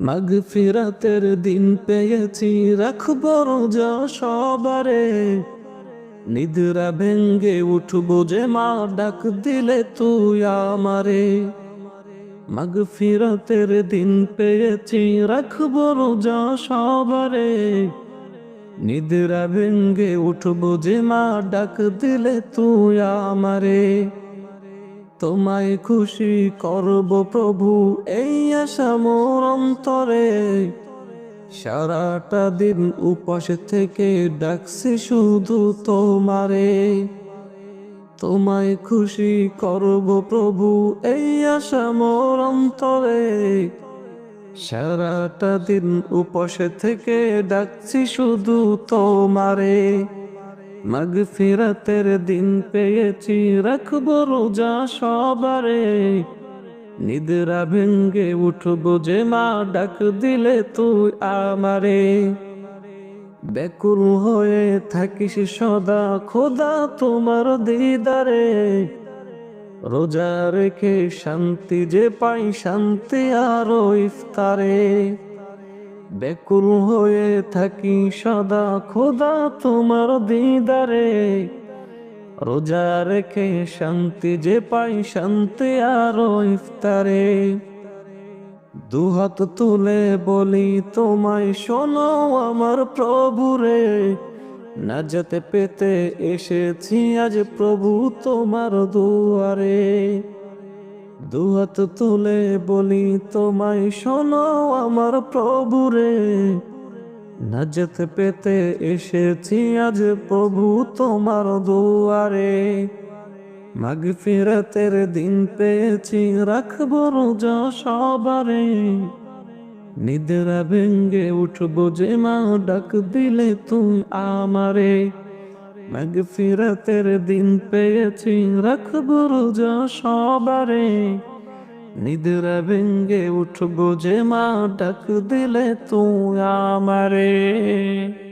মাগফিরাতের দিন পেয়েছি, রাখবো রোজা সবারে। নিদ্রা ভেঙ্গে উঠবো যে মা, ডাক দিলে তুই আমারে। মাগফিরাতের দিন পেয়েছি, রাখবো রোজা সবারে। নিদ্রা ভেঙ্গে উঠবো যে মা, ডাক দিলে তুই আমারে। তোমায় খুশি করব প্রভু, এই আশা মোর অন্তরে। সারাটা দিন উপাস থেকে ডাকছি শুধু তোমারে। তোমায় খুশি করব প্রভু, এই আশা মোর অন্তরে। সারাটা দিন উপাস থেকে ডাকছি শুধু তোমারে। মাগফিরাতের দিন পেয়েছি, রাখবো রোজা সবারে। নিদ্রা ভেঙ্গে উঠবো যে মা, ডাক দিলে তুই আমারে। ব্যাকুল হয়ে থাকিস সদা খোদা তোমার দিদারে। রোজা রেখে শান্তি যে পাই, শান্তি আরো ইফতারে। ব্যাকুল হয়ে থাকি সদা খোদা তোমার দিদারে। রোজা রেখে শান্তি যে পাই, শান্তি আরো ইফতারে। দুহাত তুলে বলি তোমায়, শোনো আমার প্রভুরে। নাজাত পেতে এসেছি আজ প্রভু তোমার দুয়ারে। দুহাত তুলে বলি তোমায়, শোনো আমার প্রভুরে। নাজাত পেতে এসেছি আজ প্রভু তোমার দুয়ারে। মাগফিরাতের দিন পেয়েছি, রাখবো রোজা সবারে। নিদ্রা ভেঙ্গে উঠবো যে মা, ডাক দিলে তুমি আমারে। মাগফিরাতের দিন পেয়েছি, রাখবো রোজা সবারে। নিদ্রা ভেঙ্গে উঠবো যে মা, ডাক দিলে তুমি আমারে।